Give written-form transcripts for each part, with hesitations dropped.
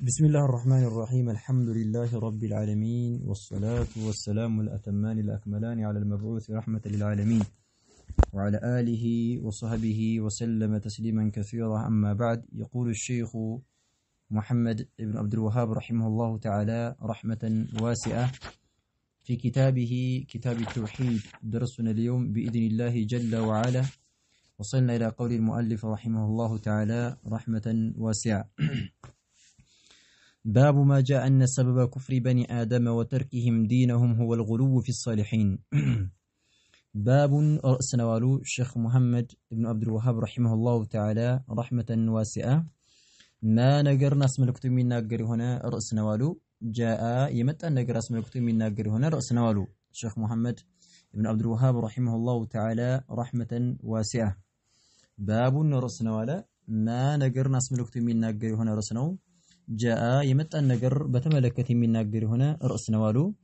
بسم الله الرحمن الرحيم الحمد لله رب العالمين والصلاة والسلام الأتمان الأكملان على المبعوث رحمة للعالمين وعلى آله وصحبه وسلم تسليما كثيرا. أما بعد، يقول الشيخ محمد بن عبد الوهاب رحمه الله تعالى رحمة واسعة في كتابه كتاب التوحيد. درسنا اليوم بإذن الله جل وعلا وصلنا إلى قول المؤلف رحمه الله تعالى رحمة واسعة. باب ما جاء أن سبب كفر بني آدم وتركهم دينهم هو الغلو في الصالحين. باب رأسنا والو الشيخ محمد بن عبد الوهاب رحمه الله تعالى رحمة واسعة. ما نقرنا اسم الكتب من ناقر هنا رأسنا والو جاء يمت أن نقر اسم الكتب من ناقر هنا رأسنا والو الشيخ محمد بن عبد الوهاب رحمه الله تعالى رحمة واسعة. باب رأسنا ولا ما نقرنا اسم الكتب من ناقر هنا رأسنا جاء يمت أن نقر بتملكة من ناقر هنا رأسنا والو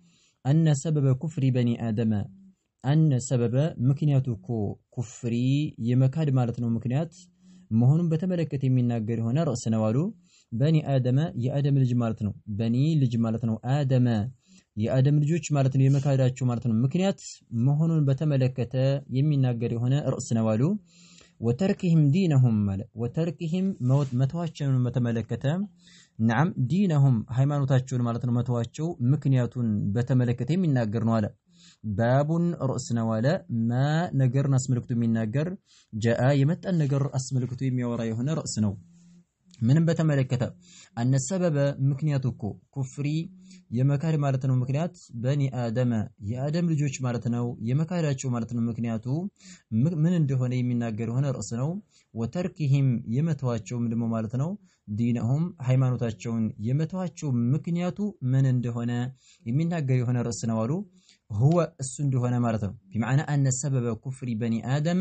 أن سبب كفر بني آدم أن سبب مكنياتك كفري يمكاد مالتنا مكنيات مهون بتملكة من ناقر هنا رأسنا والو بني آدم يا آدم لجمالتنا بني لجمالتنا آدم يا آدم لجوج مالتنا يمكادات مالتنا مكنيات مهون بتملكة يمين ناقر هنا رأسنا والو وتركهم دينهم وتركهم متواجهون متملكة. نعم دينهم ሃይማኖታቸውን ማለት ነው መተዋቸው ምክንያቱን በተመለከተ የሚናገር ነው አለ። ባቡን ርዕስና ዋለ ማ ነገርን አስመልክቶ የሚናገር ጃአ የመጣን ነገር አስመልክቶ የሚያወራ የሆነ ርዕስ ነው። ምንም በተመለከተ አነ ሰበበ ምክንያቱ እኮ ኩፍሪ የመካድ ማለት ነው ምክንያት በኒ አደመ የአደም ልጆች ማለት ነው የመካዳቸው ማለት ነው ምክንያቱ ምን እንደሆነ የሚናገር የሆነ ርዕስ ነው። ወተርኪሂም የመተዋቸው ምንድነው ማለት ነው ዲነሁም ሃይማኖታቸውን የመተዋቸው ምክንያቱ ምን እንደሆነ የሚናገር የሆነ ርዕስ ነው አሉ። هو السند هنا مرتب بمعنى أن سبب كفر بني آدم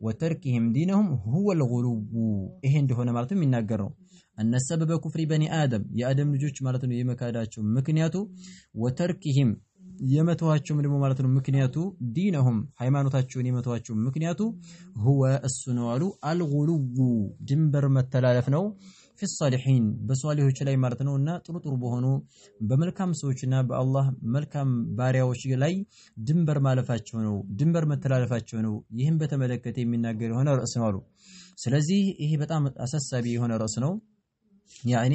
وتركهم دينهم هو الغلو. إيه عنده هنا مرتب من ناقره أن سبب كفر بني آدم يا آدم نجوش مرتب يمكاداتهم مكنياتو وتركهم يمتواتهم لممارتهم مكنياتو دينهم حيمانوتاتهم يمتواتهم مكنياتو هو السنوال الغلو جنبر متلالفنو في الصالحين بصالحوች ላይ ማለት ነውና ጥሩ በሆኑ በመልካም ሰዎችና በአላህ መልካም ባሪያዎች ላይ ድንበር ማለፋቸው ነው ድንበር መተላለፋቸው ነው። ይህን በተመለከተ የሚናገር የሆነ ርዕስ ነው። ስለዚህ ይሄ በጣም አሳሳቢ የሆነ ርዕስ ነው። ያኒ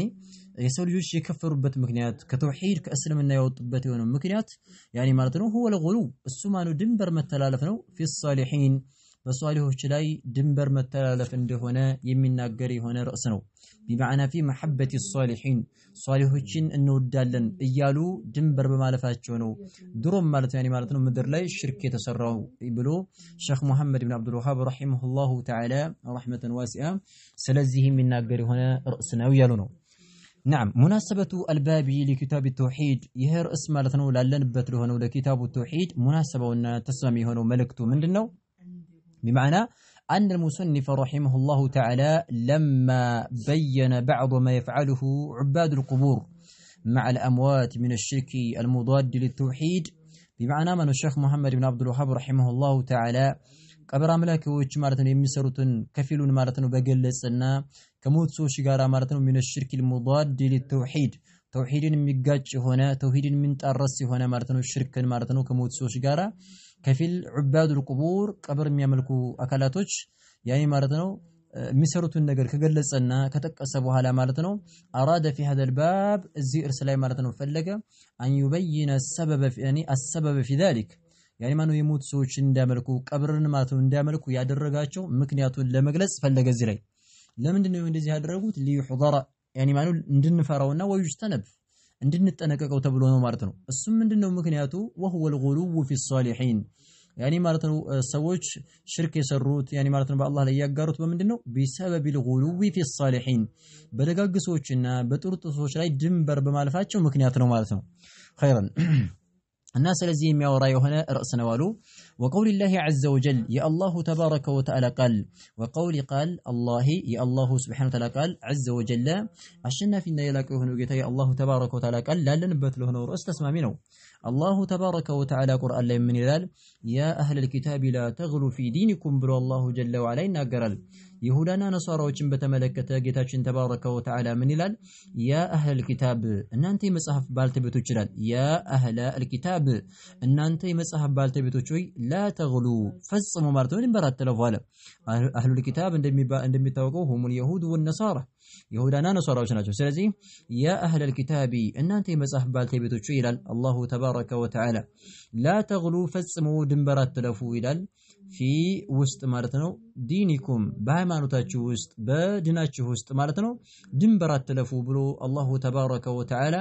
የሰው ልጆች የከፈሩበት ምክንያት ከተውሂድ ከእስልምና ያወጡበት የሆነ ምክንያት ያኒ ማለት ነው هو الغلو እሱ ማነው ድንበር መተላለፍ ነው። في الصالحين በሷሊሆች ላይ ድንበር መተላለፍ እንደሆነ የሚናገር የሆነ ርዕስ ነው። بمعنى في محبة الصالحين ሷሊሆችን እንወዳለን እያሉ ድንበር በማለፋቸው ነው ድሮም ማለት ያኒ ማለት ነው ምድር ላይ ሽርክ የተሰራው ብሎ ሼኽ መሐመድ ኢብኑ አብዱል ወሃብ ረሂመሁላሁ ተዓላ ረህመተን ዋሲዓ ስለዚህ የሚናገር የሆነ ርዕስ ነው ያሉ ነው። نعم مناسبة الباب لكتاب التوحيد ይሄ ርዕስ ማለት ነው ላለንበት ለሆነው ለኪታቡ التوحيد ሙናሰባውና ተስማሚ የሆነው መልእክቱ ምንድነው? بمعنى أن المصنف رحمه الله تعالى لما بين بعض ما يفعله عباد القبور مع الأموات من الشرك المضاد للتوحيد بمعنى من الشيخ محمد بن عبد الوهاب رحمه الله تعالى قبر أملاكوች ማለት ነው የሚሰሩትን ከፊሉን ማለት ነው በገለጽና ከሞት ሰዎች ጋር ማለት ነው من الشرك المضاد للتوحيد توحيدን የሚጋጭ ሆነ ተውሂድን የሚንጣረስ ሆነ ማለት ነው ሽርክን ማለት ነው ከሞት ሰዎች ጋር ከፊል عباد القبور ቀብር የሚያመልኩ አካላቶች ያኔ ማለት ነው የሚሰሩትን ነገር ከገለጸና ከተቀሰ በኋላ ማለት ነው አራደ في هذا الباب እዚህ እርስ ላይ ማለት ነው ፈለገ ان يبين السبب يعني السبب في ذلك ያኔ ማነው የሞት ሰዎች እንዲያመልኩ ቀብርን ማለት ነው እንዲያመልኩ ያደረጋቸው ምክንያቱን ለመግለጽ ፈለገ። እዚህ ላይ ለምንድን ነው እንደዚህ ያደረጉት? ليحضر ያኔ ማነው እንድንፈራውና ወይጅተነብ እንድንጠነቀቀው ተብሎ ነው ማለት ነው። እሱም ምንድነው ምክንያቱ وهو الغلو في الصالحين ያኔ ማለት ነው ሰዎች ሽርክ የሰሩት ያኔ ማለት ነው በአላህ ላይ ያጋሩት በምንድነው بسبب الغلو في الصالحين በደጋግ ሰዎችና በጥሩ ሰዎች ላይ ድንበር በማለፋቸው ምክንያት ነው ማለት ነው። خيرا እና ስለዚህ የሚያወራ የሆነ ርዕስ ነው አሉ። وقول الله عز وجل يا الله تبارك وتعالى قال وقول قال الله يا الله سبحانه وتعالى قال عز وجل አሸናፊና የላቀ የሆነው ጌታ يا الله تبارك وتعالى قال ላለንበት ለሆነው ርዕስ ተስማሚ ነው። الله تبارك وتعالى قرآن ላይ ምን ይላል يا أهل الكتاب لا تغلوا في دينكم ብሎ الله جل وعلا ይናገራል ይሁዳና ነሳራዎችን በተመለከተ ጌታችን ተባረከ ወተዓላ ምን ይላል ያ አህለል ኪታብ እናንተ የመጽሐፍ ባልተቤቶች ይላል ያ አህለል ኪታብ እናንተ የመጽሐፍ ባልተቤቶች ሆይ ላ ተግሉ ፈጽሙ ማለት ነው ድንበር አትለፉ አለ አህለል ኪታብ እንደሚታወቀው ሁሙል የሁድ ወነሳራ ይሁዳና ነሳራዎች ናቸው ስለዚህ ያ አህለል ኪታብ እናንተ የመጽሐፍ ባልተቤቶች ሆይ ይላል አላሁ ተባረከ ወተዓላ ላ ተግሉ ፈጽሙ ድንበር አትለፉ ይላል ፊ ውስጥ ማለት ነው ዲኒኩም በሃይማኖታችሁ ውስጥ በድናችሁ ውስጥ ማለት ነው ድንበር አትለፉ ብሎ አላሁ ተባረከ ወተዓላ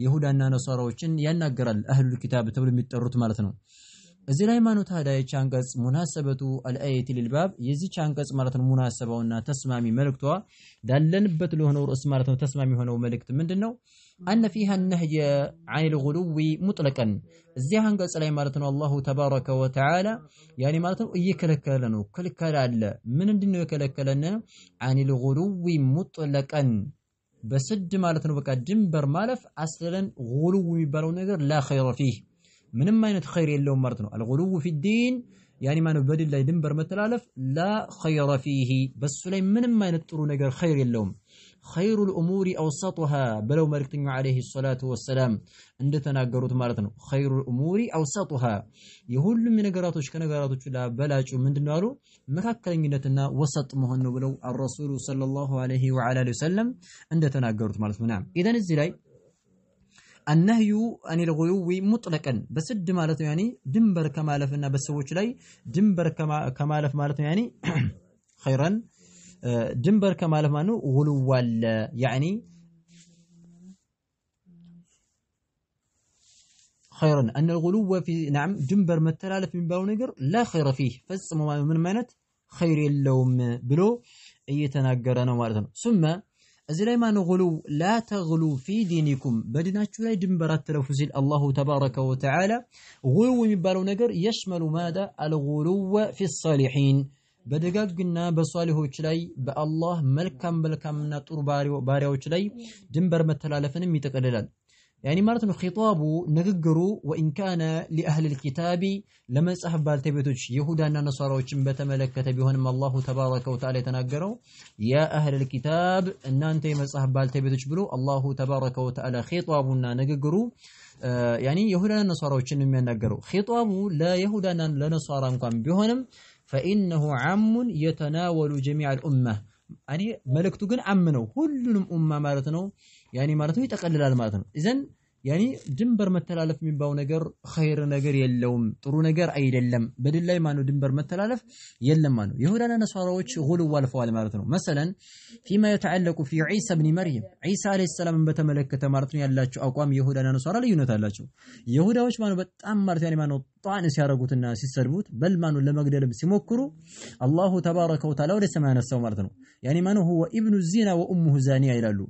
ይሁዳና ነሳራዎችን ያናገራል አህሉል ኪታብ ተብሎ የሚጠሩት ማለት ነው እዚህ ላይ ሃይማኖት ታዲያ አንቀጽ ሙናሰበቱ አልአየት ሊልባብ የዚህ አንቀጽ ማለት ነው ሙናሰባውና ተስማሚ መልእክቷ ዳለንበት ለሆነው ርዕስ ማለት ነው ተስማሚ ሆነው መልእክት ምንድነው أن فيها النهي عن الغلو مطلقا እዚህ አንቀጽ ላይ ማለት ነው አላሁ ተባረከ ወተዓላ ያኒ ማለት ነው እየከለከለ ነው ከልከለ አለ ምንድነው የከለከለን عن الغلو مطلقا በስድ ማለት ነው በቃ ድንበር ማለፍ አስለን غلو የሚባለው ነገር لا خير فيه ምንም አይነት ኸይር የለውም ማለት ነው الغلو في الدين ያኒ ማለት በዲን ላይ ድንበር መተላለፍ لا خير فيه በሱ ላይ ምንም አይነት ጥሩ ነገር ኸይር የለውም خير الأمور أوسطها بلو ملكتني عليه الصلاة والسلام عند تناقروا مالتنا خير الأمور أوسطها يقول من نقراتوش كنقراتوش لا بلاجوا من دنارو مكاكلينتنا وسط مهنو بلو الرسول صلى الله عليه وعلى آله وسلم عند تناقروا مالتنا نعم إذن الزلاي النهي عن الغلو مطلقا بس مالته يعني دمبر كمالفنا بس وش لاي دمبر كمالف مالته يعني خيرا دمبر كمالف مانو غلو يعني خيرا أن الغلو في نعم دمبر متلالف من باو نقر لا خير فيه فاسمه من مانت خير اللوم بلو يتناقرنا مالتنا ثم أزلي ما نغلو لا تغلو في دينكم بدناتشو لا دمبرات تلفزيل الله تبارك وتعالى غلو من باو نقر يشمل ماذا الغلو في الصالحين በደጋግና በሷሊሆች ላይ በአላህ መልካምና ጥሩ ባሪያዎች ላይ ድንበር መተላለፍንም ይጠቀልላል يعني ማለት ነው ኺጣቡ ንግግሩ وان كان لاهل الكتاب ለመጽሐፍ ባልተቤቶች ይሁዳና ነሳራዎችን በተመለከተ ቢሆንም አላሁ ተባረከ ወተዓላ የተናገረው ያ اهل الكتاب እናንተ የመጽሐፍ ባልተቤቶች ብሎ አላሁ ተባረከ ወተዓላ ኺጣቡና ንግግሩ يعني ይሁዳና ነሳራዎችን የሚያናገረው ኺጣቡ ለይሁዳና ለነሳራ እንኳን ቢሆንም فإنه عام يتناول جميع الأمة يعني ملكتو جن عمنو كلهم أمة مالتنا يعني مالتنا يتقلل مالتنا إذن يعني دمبر متلالف من باو نجر خير نجر يلوم طرو نجر أي يلم بدل لا ما نو دمبر متلالف يلم ما نو يهودنا نصاروش غلو والفوال مالتنا مثلا فيما يتعلق في عيسى بن مريم عيسى عليه السلام بتملكة مالتنا يلاچو أقوام يهودنا نصارى ليونت يلاچو يهودا وش ما نو بتأمر يعني ما نو طعن سيارقوت الناس يسربوت بل ما نو لما قدر بسموكرو الله تبارك وتعالى وليس ما نسوا مالتنا يعني ما نو هو ابن الزنا وأمه زانية يلالو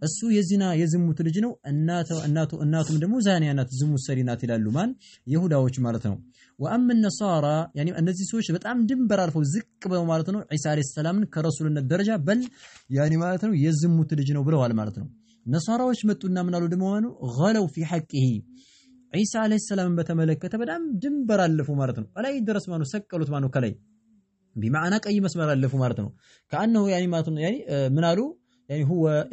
السو يزنا يزمو تلجنو እናቱም ደግሞ ዛኒያ ናት ዝሙት ሰሪ ናት ይላሉ ማን ይሁዳዎች ማለት ነው ወአም النصارى يعني እነዚህ ሰዎች በጣም ድንበር አልፈው ዝቅ ብለው ማለት ነው ዒሳ አለይሂ ሰላምን ከረሱልነት ደረጃ በል يعني ማለት ነው የዝሙት ልጅ ነው ብለዋል ማለት ነው ነሳራዎች መጡና ምን አሉ ደግሞ ማለት ነው غلوا في حقه ዒሳ አለይሂ ሰላምን በተመለከተ በጣም ድንበር አለፉ ማለት ነው ላይ ድረስ ማለት ነው ሰቀሉት ማለት ነው ከላይ بمعنى ቀይ መስመር አለፉ ማለት ነው كانه يعني ማለት ነው يعني ምን አሉ يعني هو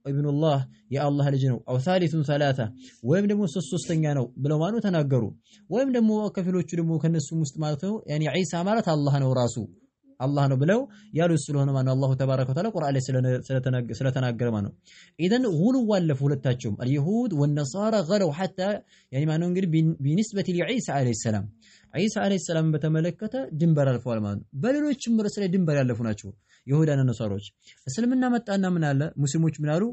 ابن الله يا الله لجنو او ثالث ثلاثه ወይም ደግሞ ሶስተኛ ነው ብለው ማኑ ተናገሩ ወይም ደግሞ ከፊሎቹ ደግሞ ከነሱ ውስጥ ማለት ነው يعني ዒሳ ማለት አላህ ነው ራሱ አላህ ነው ብለው ያሉ ስለሆነ ማኑ አላሁ ተባረከ ወተዓላ ቁርአን ላይ ስለተናገረ ማኑ اذا غلو ወለፉ ሁለታቸውም اليهود والنصارى غلوا حتى يعني ማኑ እንግዲህ بنسبه لعيسى عليه السلام ዒሳ عليه السلام በተመለከተ ድንበር አልፈዋል ማለት በሌሎችም ርዕስ ላይ ድንበር ያለፉ ናቸው ይሁዳና ነሳሮች እስልምና መጣና ምን አለ ሙስሊሞች ምን አሉ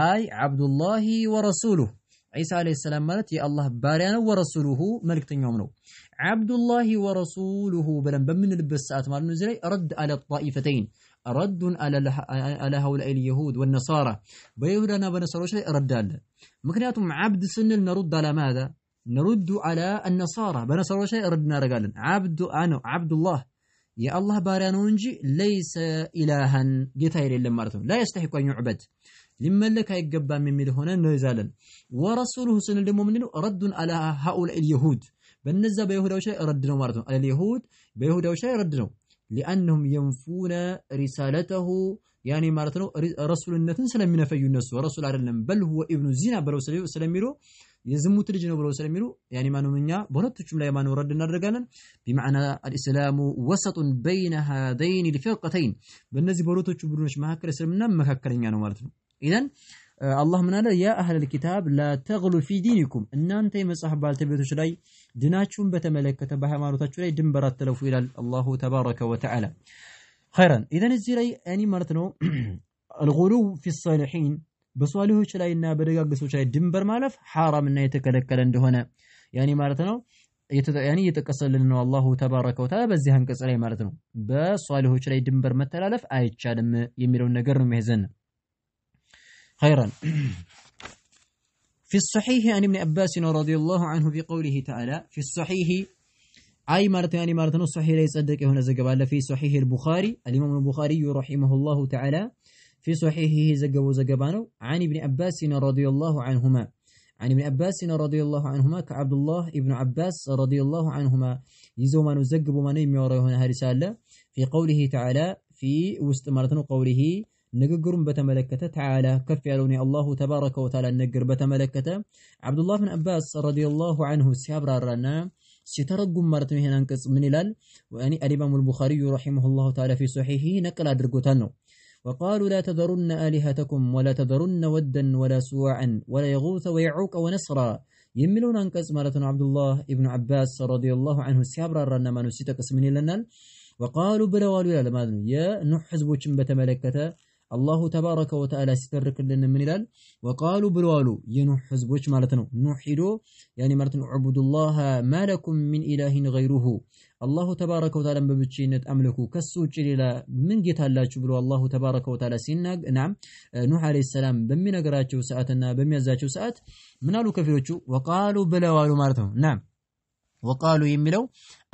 አይ አብዱላሂ ወረሱሉሁ ዒሳ አለይሂ ሰላም ማለት የአላህ ባሪያ ነው ወረሱሉሁ መልእክተኛውም ነው አብዱላሂ ወረሱሉሁ በለም በምንልበት ሰዓት ማለት ነው እዚህ ላይ ረድ አለ ጣኢፈተይን ረድ አለ هؤلاء اليهود والنصارى በይሁዳና በነሳሮች ላይ ረድ አለ ምክንያቱም አብድ ስንል ነሩድ على ماذا نرد على النصارى በነሳሮች ላይ ረድ እናደርጋለን አብዱላህ يا الله باريانو እንጂ ليس إلها ጌታ አይደለም ማለት ነው لا يستحق أن يعبد ሊመለክ አይገባም የሚል ሆነ እንይዛለን ወረሱሉሁ ስንል ደግሞ ምንድነው ረዱን አላ ሃኡላኢ اليهود በእነዛ በይሁዳዎች ላይ ረድ ነው ማለት ነው አልይሁድ በይሁዳዎች ላይ ረድ ነው لانهم ينفون رسالته يعني ማለት ነው ረሱልነትን ስለሚነፈዩ እነሱ ረሱል አይደለም በል هو ابن زنا ብለው ስለሚሉ የዝሙት ልጅ ነው ብለው ስለሚሉ يعني ማንኛ በሁለቶቹም ላይ ማን ረድ እናደርጋለን بمعنى الاسلام وسط بين هذين الفرقتين በእነዚህ በሁለቶቹ ቡድኖች መካከል እስልምና መካከለኛ ነው ማለት ነው اذا الله من قال يا اهل الكتاب لا تغلوا في دينكم ان انت مصحف ባልተቤቶች ላይ ድናችሁን በተመለከተ በሃይማኖታችሁ ላይ ድንበር አትለፉ ይላል الله تبارك وتعالى خيرا اذا እዚህ ላይ እኔ ማለት ነው الغلو في الصالحين በሷሊሆች ላይና በደጋግሶች ላይ ድንበር ማለፍ حرامና የተከለከለ እንደሆነ ያኒ ማለት ነው ያኒ እየተቀሰልን ነው الله تبارك وتعالى በዚህ አንቀጽ ላይ ማለት ነው በሷሊሆች ላይ ድንበር መተላለፍ አይቻልም የሚለው ነገር ነው የሚያዘን خيرا في الصحيح عن ابن عباس رضي الله عنه في قوله تعالى في الصحيح أي مرة يعني مرة الصحيح لا يصدق هنا زجب في صحيح البخاري الإمام البخاري رحمه الله تعالى في صحيحه زجبانه عن ابن عباس رضي الله عنهما عن ابن عباس رضي الله عنهما كعبد الله ابن عباس رضي الله عنهما يزومان زجب من يميره هنا رسالة في قوله تعالى في وسط مرة قوله ንግግሩን በተመለከተ تعالى ከፍ ያለውን አላሁ ተባረከ ወተዓላ ንግግር በተመለከተ አብዱላህ ኢብኑ አባስ ረዲየላሁ ዐንሁ ሲያብራራና ሲተረጉም ማለት ነው ይሄን አንቀጽ ምን ይላል ወአኒ አልኢማሙ አልቡኻሪ ረሂመሁላሁ ተዓላ في صحيحه ነቀል አድርጎታል ነው وقالوا لا تذرن آلهتكم ولا تذرن ودا ولا سواعا ولا يغوث ويعوق ونسرا የሚለውን አንቀጽ ማለት ነው አብዱላህ ኢብኑ አባስ ረዲየላሁ ዐንሁ ሲያብራራና ማኑ ሲጠቅስ ምን ይለናል وقالوا ብለዋሉ ይላል ማለት ነው የኑህ ህዝቦችን በተመለከተ الله تبارك وتعالى سترك لنا من الال وقالوا بلوالو ينوح حزبوش مالتنا نوحدو يعني مالتنا عبد الله ما لكم من إله غيره الله تبارك وتعالى ببتشينة أملكو كسوش إلى من جيت الله بلو الله تبارك وتعالى سيناق نعم نوح عليه السلام بمنا قراتشو ساعتنا بميزاتشو ساعت منالو كفيروتشو وقالوا بلوالو مالتنا نعم وقالوا يملو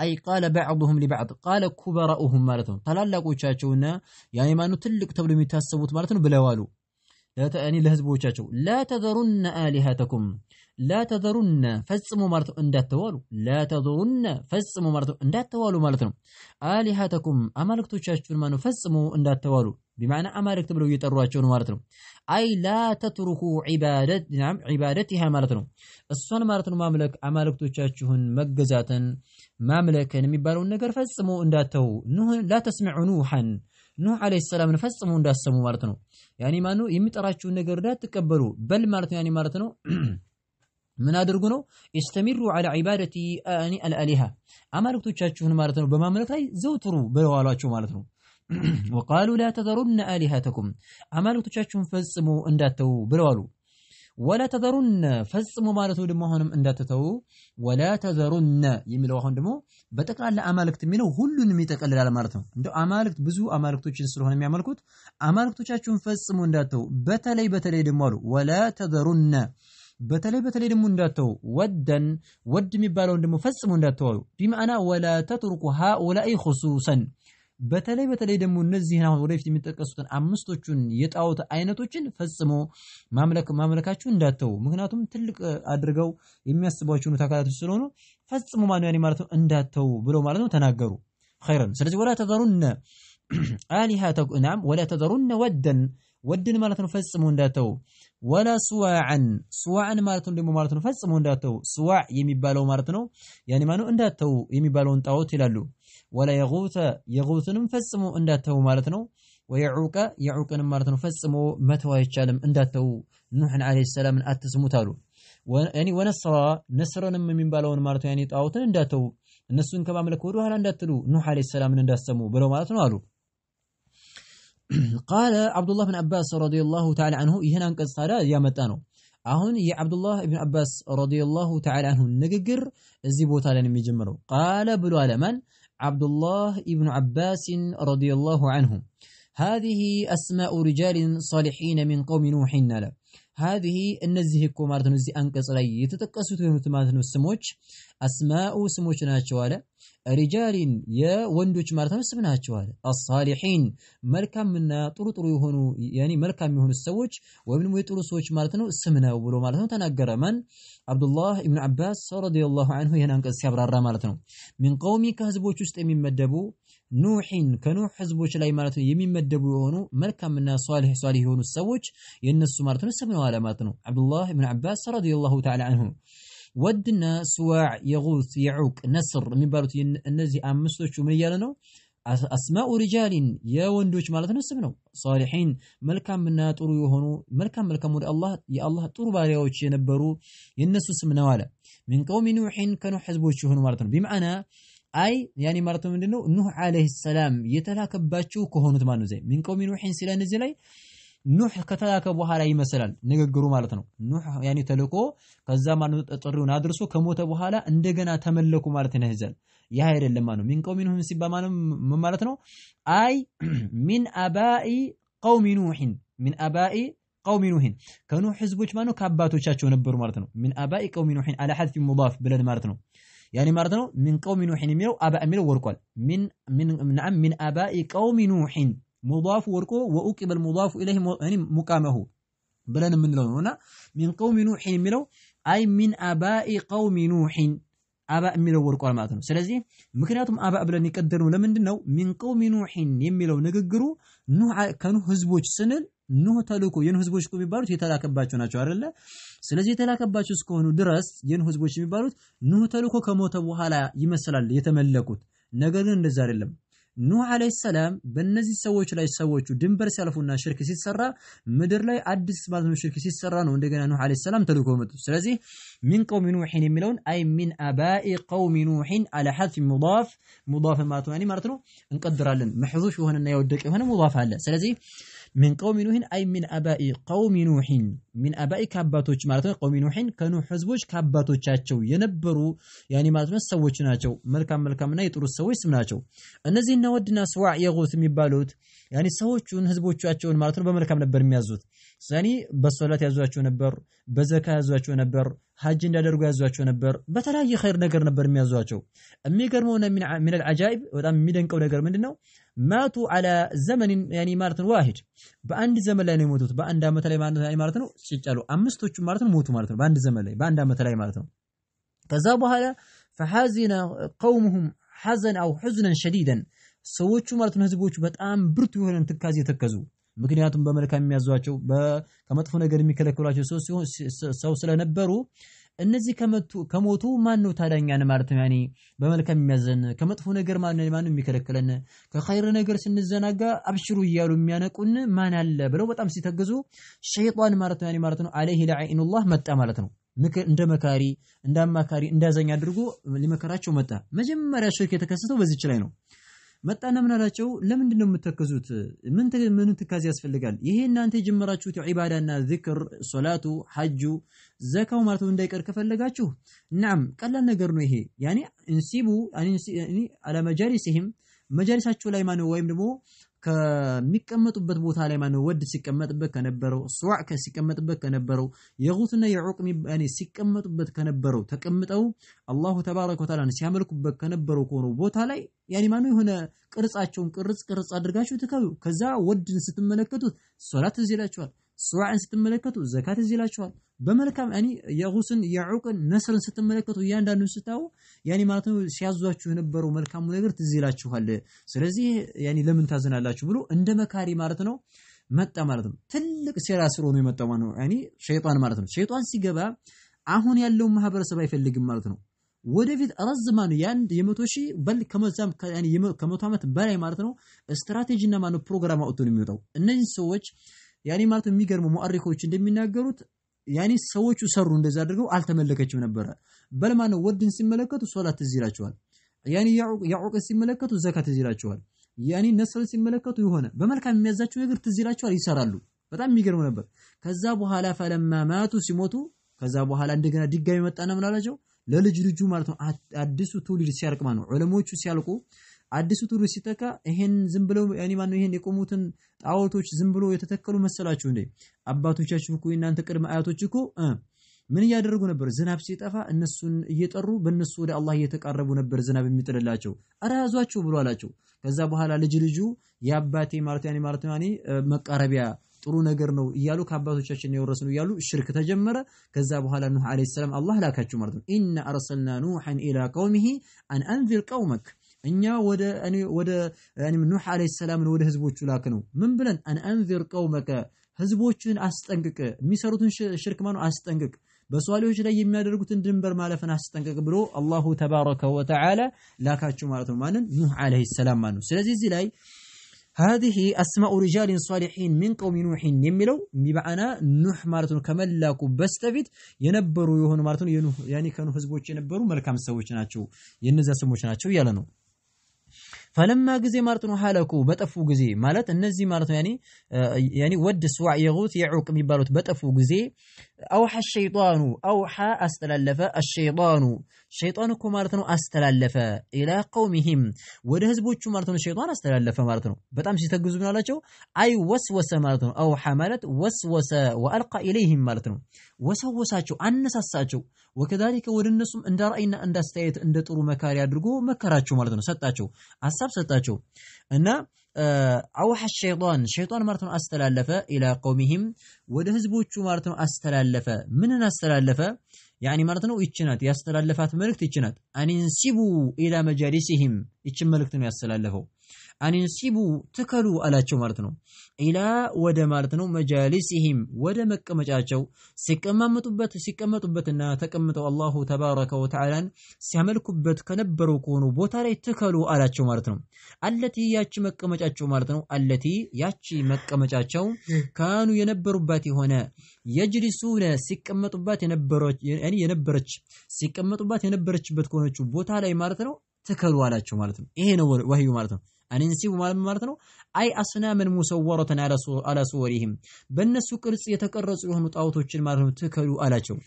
أي قال بعضهم لبعض قال كبراؤهم مالتهم طلالقوا تشاچونا يعني ما نتلق تبلو ميتاسبوت مالتهم بلوالو لا تأني لهزبو تشاچو لا تذرن آلهتكم لا تذرن فصموا مالتهم انداتوالو لا تذرن فصموا مالتهم انداتوالو مالتهم آلهتكم أمالكتو تشاچون ما نفصموا انداتوالو بمعنى أمالك تبلو يترواچون مالتهم أي لا تتركوا عبادت نعم عبادتها مالتهم الصون مالتهم مملك أمالكتو تشاچون مجزاتن مملكن የሚባለው ነገር ፈጽሞ እንዳተው ኑህ لا تسمعوا نوحا ኑህ عليه السلام ፈጽሞ እንዳሰሙ ማለት ነው ያኒ ማኑ የሚጠራችሁ ነገር እንዳትቀበሉ በል ማለት ያኒ ማለት ነው ምን አድርጉ ነው استمروا على عبادتي اني الالهه አማልክቶቻችሁን ማለት ነው በማምለክ ላይ ዘውትሩ በዋላችሁ ማለት ነው وقالوا لا تذرن آلهتكم አማልክቶቻችሁን ፈጽሞ እንዳተው ብለዋሉ ولا تذرن فصموا مالته دمو هونم እንዳትተው ولا تذرن የሚለው አሁን ደግሞ በጠቅላላ አማልክት የሚለው ሁሉንም ይጠቀልላል ማለት ነው እንደው አማልክት ብዙ አማልክቶችን ስለሆነ የሚያመልኩት አማልክቶቻችሁን ፈጽሞ እንዳትተው በተለይ ደግሞ አሉ ولا تذرن በተለይ ደግሞ እንዳትተው ወደን ወድ የሚባለውን ደግሞ ፈጽሞ እንዳትተው بمعنى ولا تتركوا هؤلاء خصوصا በተለይ ደግሞ እነዚህን አሁን ወደፊት የሚጠቀሱትን አምስቶቹን የጣዖት አይነቶችን ፈጽሞ ማምለካችሁ እንዳትተው ምክንያቱም ትልቅ አድርገው የሚያስቧቸው ተካታቶች ስለሆኑ ፈጽሞ ማን ያኔ ማለት ነው እንዳትተው ብለው ማለት ነው ተናገሩ خيرا ስለዚህ ولا تذرن آلهتكم نعم ولا تذرن ወድን ማለት ነው ፈጽሞ እንዳትተው ولا سواعا ማለት ነው ደግሞ ማለት ነው ፈጽሞ እንዳትተው سواع የሚባለው ማለት ነው ያኔ ማኑ እንዳትተው የሚባለውን ጣዖት ይላሉ ولا يغوثንም ፈጽሞ እንዳትተው ማለት ነው ويعوقንም ማለት ነው ፈጽሞ መተው አይቻልም እንዳትተው ኑህን አለይሂ ሰላምን አትስሙት አሉ ያኔ ነስረንም የሚባለውን ማለት ያኔ ጣዖትን እንዳትተው እነሱን ከማምለክ ወደ ኋላ እንዳትሉ ኑህ አለይሂ ሰላምን እንዳሰሙ ብለው ማለት ነው አሉ قال عبد الله بن عباس رضي الله تعالى عنه ይሄን አንቀጽ ታዲያ ያመጣ ነው አሁን የአብዱላህ ኢብኑ አባስ ረዲየላሁ ተዓላ አንሁ ንግግር እዚህ ቦታ ላይ ነው የሚጀምረው قال ብሎ አለማን عبدالله ابن عباس رضي الله عنه هذه أسماء رجال صالحين من قوم نوح هذه እነዚህ እኮ ማለት ነው እዚህ አንቀጽ ላይ የተጠቀሱት የሆኑት ማለት ነው ስሞች አስማኡ ስሞች ናቸው አለ ሪጃሊን የወንዶች ማለት ነው ስም ናቸው አለ الصالحين መልካምና ጥሩ የሆኑ ያኒ መልካም የሆኑ ሰዎች ወይም ደግሞ የጥሩ ሰዎች ማለት ነው ስም ነው ብሎ ማለት ነው ተናገረ ማን አብዱላህ ኢብኑ አባስ ረዲየላሁ ዐንሁ ይሄን አንቀጽ ሲያብራራ ማለት ነው من قومي ከህዝቦች ውስጥ የሚመደቡ ኑህን ከኑህ ህዝቦች ላይ ማለት ነው የሚመደቡ የሆኑ መልካምና ሷሊህ የሆኑ ሰዎች የነሱ ማለት ነው ስም ነው አለ ማለት ነው አብዱላህ ኢብኑ አባስ ረዲየላሁ ተዓላ ዐንሁ ወድና ስዋዕ የጉት የዑቅ ነስር የሚባሉት እነዚህ አምስቶቹ ምን እያለ ነው አስማኡ ሪጃሊን የወንዶች ማለት ነው ስም ነው ሷሊሒን መልካምና ጥሩ የሆኑ መልካም ወደ አላህ የአላህ ጥሩ ባሪያዎች የነበሩ የነሱ ስም ነው አለ من قوم نوح ከኑህ ህዝቦች የሆኑ ማለት ነው ቢማዕና አይ ያኒ ማለት ነው ምንድነው ኑህ አለይሂ ሰላም የተላከባቸው ከሆኑት ማለት ነው ዘይ من قوم نوح ሲለን እዚህ ላይ ኑህ ከተላከ በኋላ ይመስላል ንግግሩ ማለት ነው ኑህ ያኒ ተልኮ ከዛ ማን ጥሪውን አድርሶ ከሞተ በኋላ እንደገና ተመለኩ ማለት ነው ይዘል ያ አይደለም ማለት ነው من قوم نوح ሲባል ማለት ነው አይ من አባኢ قوم نوح من አባኢ قوم نوح ከኑህ ህዝቦች ማለት ነው ከአባቶቻቸው ነበሩ ማለት ነው من አባኢ قوم نوح على حذف مضاف ብለን ማለት ነው يعني ማለት ነው من قوم نوح የሚለው አባ የሚለው ወርቋል من አባኢ قوم نوح مضاف ورقو وأوكب المضاف إليه يعني مقامه بلن من لونه من قوم نوح يملو أي من آباء قوم نوح آباء يملو ورقو معناته سلازي مكنياتهم آباء بلن يقدروا لمن دنو من قوم نوح يملو نغغرو نوح كانوا حزبوች ስንል ኑህ ተልኮ የኑህ ህዝቦች የሚባሉት የተላከባቸው ናቸው አይደለ ስለዚህ የተላከባቸው እስከሆኑ ድረስ የኑህ ህዝቦች የሚባሉት ኑህ ተልኮ ከሞተ በኋላ ይመስላል የተመለኩት ነገር ግን እንደዛ አይደለም ኑህ አለይሂ ሰላም በእነዚህ ሰዎች ላይ ሰዎቹ ድንበር ሲያልፉና ሽርክ ሲሰራ ምድር ላይ አዲስ ማለት ነው ሽርክ ሲሰራ ነው እንደገና ኑህ አለይሂ ሰላም ተልኮ መጡ ስለዚህ من قوم نوح የሚለውን አይ من آباء قوم نوح على حذف مضاف ማለት ነው እንቀድራለን محذوف የሆነና የወደቀ የሆነ مضاف አለ ስለዚህ من قوم نوح أي من آباء قوم نوح من آباء كاباتوች ማለት ነው قوم نوح ከኑህ ህዝቦች ከአባቶቻቸው የነበሩ ያኒ ማለት ነው ሰዎች ናቸው መልካምና የጥሩ ሰዎች ስም ናቸው እነዚህ ወድና ስዋዕ የጉት የሚባሉት ያኒ ሰዎቹን ህዝቦቻቸውን ማለት ነው በመልካም ነበር የሚያዙት ያኒ በሶላት ያዟቸው ነበር በዘካ ያዟቸው ነበር ሐጅ እንዳደርጉ ያዟቸው ነበር በተለያየ ኸይር ነገር ነበር የሚያዟቸው የሚገርመውና من العجائب በጣም የሚደንቀው ነገር ምንድነው ማቱ على زمن يعني ማለት ነው ዋሂድ በአንድ ዘመን ላይ ነው የሞቱት በአንድ አመት ላይ ማለት ነው ሲጫሉ አምስቶቹ ማለት ነው ሞቱ ማለት ነው በአንድ ዘመን ላይ በአንድ አመት ላይ ማለት ነው ከዛ በኋላ فحزن قومهم حزن او حزنا شديدا ሰዎቹ ማለት ነው ህዝቦቹ በጣም ብርቱ የሆነን ትካዜ ተከዙ ምክንያቱም በመልካም የሚያዟቸው ከመጥፎ ነገር የሚከለክሏቸው ሰው ስለነበሩ እነዚህ ከሞቱ ማን ነው ታዳኛን ማለት ነው ያኒ በመልካም የሚያዘን ከመጥፎ ነገር ማን ነው የሚከለክለን ከኸይር ነገር ስንዘናጋ አብሽሩ ይያሉ የሚያነቁን ማን አለ ብለው በጣም ሲተገዙ ሸይጣን ማለት ነው ያኒ ማለት ነው አለይሂ ለዐኢኑላህ መጣ ማለት ነው እንደ መካሪ እንደ አማካሪ እንዳዘኛ አድርጎ ሊመከራቸው መጣ መጀመሪያ ሽርክ የተከሰተው በዚች ላይ ነው መጣና ምን አላቸው ለምንድነው የምትተከዙት ምን ትካዝ ያስፈልጋል ይሄ እናንተ የጀመራችሁት ኢባዳና ዚክር ሶላቱ ሐጁ ዘካው ማለት ነው እንዳይቀር ከፈለጋችሁ نعم ቀላል ነገር ነው ይሄ ያኒ እንሲቡ ያኒ على مجالسهم መጃሊሳቸው ላይ ማነው ወይም ደግሞ ከሚቀመጡበት ቦታ ላይ ማነው ወድ ሲቀመጥበት ከነበረው ሱዕ ሲቀመጥበት ከነበረው የጉትና የዑቅ ያኒ ሲቀመጡበት ከነበረው ተቀምጠው አላሁ ተባረከ ወተዓላ ሲያመልኩበት ከነበረው ቦታ ላይ ያኒ ማነው የሆነ ቅርጻቸውን ቅርጽ አድርጋችሁ ተከሉ ከዛ ወድን ስትመለከቱት ሶላት ይላችኋል ሱዕን ስትመለከቱ ዘካት ይላችኋል በመልካም ያኒ የጉስን የዑቅን ነስርን ስትመለከቱ ያንዳንዱ ስታው ያኒ ማለት ነው ሲያዟችሁ የነበረው መልካሙ ነገር ትዝላችኋል ስለዚህ ያኒ ለምን ታዘናላችሁ ብሎ እንደ መካሪ ማለት ነው መጣ ማለት ነው ትልቅ ሴራ ስሮ ነው የመጣው ማለት ነው ያኒ ሸይጣን ማለት ነው ሸይጣን ሲገባ አሁን ያለው ማህበረሰብ አይፈልግም ማለት ነው ወደፊት ረዝማኑ ያንድ የመቶ ሺህ በል ከመዛም ያኒ ከመቶ ዓመት በላይ ማለት ነው ስትራቴጂና ማለት ፕሮግራም አውጥቶ ነው የሚወጣው እነዚህ ሰዎች ያኒ ማለት የሚገርሙ ሙአሪኮች እንደሚናገሩት ያኒ ሰዎቹ ሰሩ እንደዛ አድርገው አልተመለከችም ነበር በልማን ወድን ሲመለከቱ ሶላት ይላቸዋል ያኒ ያዑቅ ሲመለከቱ ዘካት ይላቸዋል ያኒ ነስር ሲመለከቱ ይሆነ በመልካም የሚያዛቸው ነገር ይላቸዋል ይሰራሉ በጣም የሚገርም ነበር ከዛ በኋላ ፈለማ ማቱ ሲሞቱ ከዛ በኋላ እንደገና ድጋሚ መጣና ምን አላቸው ለልጅ ልጁ ማለት ነው አዲሱ ትውልድ ሲያልቅ ማለት ነው ዑለሞቹ ሲያልቁ አዲሱ ትውልድ ሲተካ ይሄን ዝም ብለው ያኒ ማነው ይሄን የቆሙትን ጣዖቶች ዝም ብሎ የተተከሉ መሰላችሁ እንዴ? አባቶቻችሁ እኮ እናንተ ቅድመ አያቶች እኮ ምን ያደርጉ ነበር? ዝናብ ሲጠፋ እነሱን እየጠሩ በእነሱ ወደ አላህ እየተቃረቡ ነበር ዝናብ የሚጥልላቸው። አራዟቸው ብሎ አላቸው። ከዛ በኋላ ልጁ ያባቴ ማለት ያኒ መቃረቢያ ጥሩ ነገር ነው እያሉ ከአባቶቻችን የወረስነው እያሉ ሽርክ ተጀመረ። ከዛ በኋላ ኑህ አለይሂ ሰላም አላህ ላካቸው ማለት ነው። ኢና አርሰልና ኑሐን ኢላ ቀውሚሂ አን አንዚር ቀውመክ እኛ ወደ ኑህ አለይሂ ሰላም ወደ ህዝቦቹ ላክ ነው። ምን ብለን አን አንዚር ቀውመከ ህዝቦችን አስጠንቅቅ፣ የሚሰሩትን ሽርክ ማነው አስጠንቅቅ፣ በሷሊሆች ላይ የሚያደርጉትን ድንበር ማለፍን አስጠንቅቅ ብሎ አላሁ ተባረከ ወተዓላ ላካቸው ማለት ነው። ማንን? ኑህ አለይሂ ሰላም ማለት ነው። ስለዚህ እዚህ ላይ هذه أسماء رجال صالحين من قوم نوح يميلو بمعنى نوح مارتون كملاكو بستفيد ينبروا يهون مارتون يعني كانوا حزبوች የነበሩ መልካም ሰዎች ናቸው የነዛ ስሞች ናቸው ያለ ነው። فلما غزي مارتون حالكو በጠፉ ጊዜ ማለት እነዚህ ማለት ነው يعني ود سواع يغوث يعوق የሚባሉት በጠፉ ጊዜ أوحى الشيطان أوحى استللف الشيطان شيطان እኮ ማለት ነው አስተላለፈ الى قومهم ወደ ህዝቦቹ ማለት ነው ሸይጣን አስተላለፈ ማለት ነው። በጣም ሲተግዙ ምን አላቸው? አይ ወስወሰ ማለት ነው። أوحى ማለት ወስወሰ والقى اليهم ማለት ነው። ወሰወሳቸው አነሳሳቸው። وكذلك ወደ እነሱም እንደ ራእይና እንደ አስተያየት እንደ ጥሩ መካሪ አድርጎ መከራቸው ማለት ነው። ሰጣቸው ሐሳብ ሰጣቸው እና أوحى الشيطان ማለት ነው አስተላለፈ إلى قومهم ወደ ህዝቦቹ ማለት ነው አስተላለፈ። ምንን አስተላለፈ? يعني ማለት ነው ይችናት ያስተላለፋት መልእክት ይችናት አንንሲቡ ኢላ መጃሊሲሂም ይችን መልእክት ነው ያስተላለፈው። አንንሲቡ ተከሉ አላቸው ማለት ነው። ኢላ ወደ ማለት ነው መጃሊሲሂም ወደ መቀመጫቸው ሲቀመጡበትና ተቀምጠው አላሁ ተባረከ ወተዓላን ሲያመልኩበት ከነበረው ከሆኑ ቦታ ላይ ተከሉ አላቸው ማለት ነው። አለቲ ያቺ መቀመጫቸው ማለት ነው። አለቲ ያቺ መቀመጫቸው ካኑ የነበሩባት የሆነ የጅሊሱነ ሲቀመጡባት የነበረችበት ከሆነችው ቦታ ላይ ማለት ነው ተከሉ አላቸው ማለት ነው። ይሄ ነው ወህዩ ማለት ነው። አንንሲቡ ማለት ነው አይ አስናመን ሙሰወረተን አላ ሱወሪሂም በእነሱ ቅርጽ የተቀረጹ የሆኑ ጣዖቶችን ማለት ነው ተከሉ አላቸው።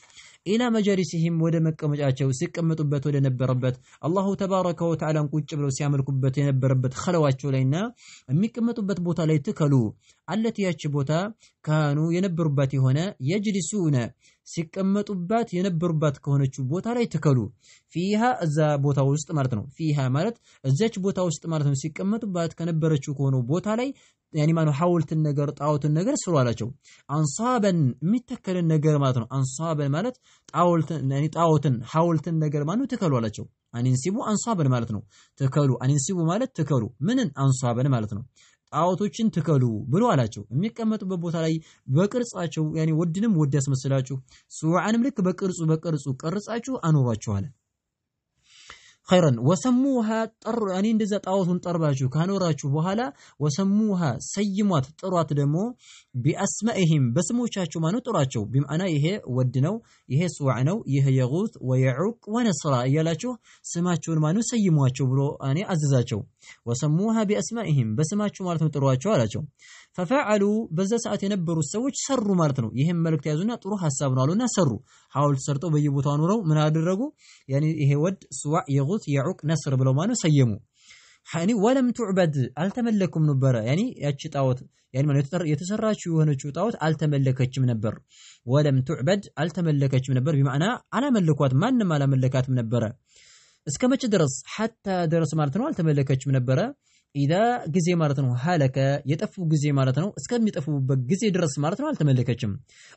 ኢላ መጃሊሲሂም ወደ መቀመጫቸው ሲቀመጡበት ወደ ነበረበት አላሁ ተባረከ ወተዓላን ቁጭ ብለው ሲያመልኩበት የነበረበት ኸለዋቸው ላይና የሚቀመጡበት ቦታ ላይ ተከሉ። አለቲ ያቺ ቦታ ካኑ የነበሩባት የሆነ የጅሊሱነ ሲቀመጡባት የነበሩባት ከሆነችው ቦታ ላይ ተከሉ። ፊሃ እዛ ቦታ ውስጥ ማለት ነው። ፊሃ ማለት እዛች ቦታ ውስጥ ማለት ነው ሲቀመጡባት ከነበረችው ከሆነው ቦታ ላይ ያኒ ማነው ሐውልትን ነገር ጣዖትን ነገር ስሩ አላቸው። አንሳበን የሚተከልን ነገር ማለት ነው። አንሳበን ማለት ጣዖትን ሐውልትን ነገር ማነው ተከሉ አላቸው። አንንሲቡ አንሳበን ማለት ነው ተከሉ። አንንሲቡ ማለት ተከሉ ምንን? አንሳበን ማለት ነው ጣዖቶችን ተከሉ ብሎ አላቸው። የሚቀመጡበት ቦታ ላይ በቅርጻቸው ያኒ ወድንም ወድ ያስመስላችሁ ሱዓንም ልክ በቅርጹ ቀርጻችሁ አኖራችሁ አለ። خيرا وسموها يعني እንደዛ ጣዖቱን ጠርባችሁ ካኖራችሁ በኋላ وسموها ሰይሟት ጥሯት ደግሞ باسمائهم በስሞቻቸው ማነው ጥሯቸው። بمعنى ይሄ ወድ ነው፣ ይሄ ሱዓ ነው፣ ይሄ የጉት ወየዑቅ ወነስራ እያላችሁ ስማቸውን ማነው ሰይሟቸው ብሎ እኔ አዘዛቸው። وسموها باسمائهم በስማቸው ማለት ነው ጥሯቸው አላቸው። ففعلوا በዛ ሰዓት የነበሩ ሰዎች ሰሩ ማለት ነው። ይሄን መልእክት ያዙና ጥሩ ሐሳብ ነው አሉና ሰሩ። ሐውልት ሰርተው በየቦታው አኖረው ምን አደረጉ? ያኒ ይሄ ወድ ሱዓ የጉት የዑቅ ነስር ብለው ማነው ሰየሙ። ያኒ ወለም ትዕበድ አልተመለኩም ነበር። ያኒ ያቺ ጣዖት ያኒ ማለት የተሰራችው የሆነችው ጣዖት አልተመለከችም ነበር። ወለም ትዕበድ አልተመለከችም ነበር بمعنى አላመለኳት ማንንም አላመለካትም ነበር። እስከመቼ ድረስ? حتى ድረስ ማለት ነው አልተመለከችም ነበር። ኢዳ ጊዜ ማለት ነው ሀለከ የጠፉ ጊዜ ማለት ነው እስከሚጠፉበት ጊዜ ድረስ ማለት ነው አልተመለከችም።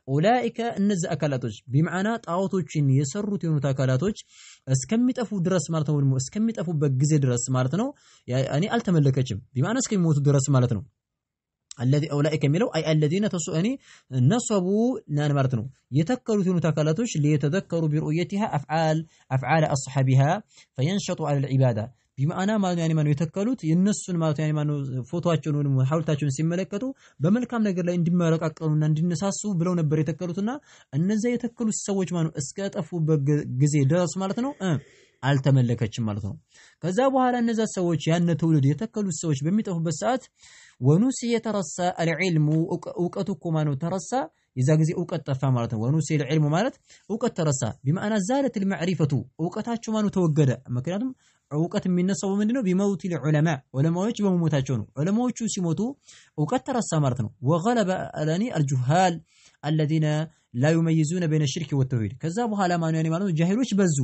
ኡላኢከ እነዚህ አካላቶች بمعنى ጣዖቶችን የሰሩት የሆኑት አካላቶች እስከሚጠፉ ድረስ ማለት ነው እስከሚጠፉበት ጊዜ ድረስ ማለት ነው ያኔ አልተመለከችም بمعنى እስከሚሞቱ ድረስ ማለት ነው። الذي اولئك የሚለው አይ الذين ተሱአኒ ነሰቡ ናን ማለት ነው የተከሉት የሆኑት አካላቶች ለየተذكሩ برؤيتها افعال اصحابها فينشطوا على العباده بمعنى ማለት ያኔ ማነው የተከሉት የነሱን ማለት ያኔ ማነው ፎቶአቸውን ወይም ሐውልታቸውን ሲመለከቱ በመልካም ነገር ላይ እንዲመረቃቀሩና እንዲነሳሱ ብለው ነበር የተከሉትና እነዛ የተከሉት ሰዎች ማነው እስከ ጠፉበት ጊዜ ድረስ ማለት ነው አልተመለከችም ማለት ነው። ከዛ በኋላ እነዛ ሰዎች ያነ ትውልድ የተከሉት ሰዎች በሚጠፉበት ሰዓት ወኑሲ የተረሳ العلم እውቀቱ እኮ ማነው ተረሳ። የዛ ጊዜ እውቀት ጠፋ ማለት ነው። ወኑሲ العلم ማለት እውቀት ተረሳ بمعنى زالت المعرفة እውቀታቸው ማነው ተወገደ። ምክንያቱም ዕውቀት የሚነሳው ምንድነው ቢመውት ዑለማዎች በመሞታቸው ነው ዑለማዎቹ ሲሞቱ ዕውቀት ተረሳ ማለት ነው ወገለበ አላኒ الجهال الذين لا يميزون بين الشرك والتوحيد ከዛ በኋላ ማን ማለት ነው ጃሂሎች በዙ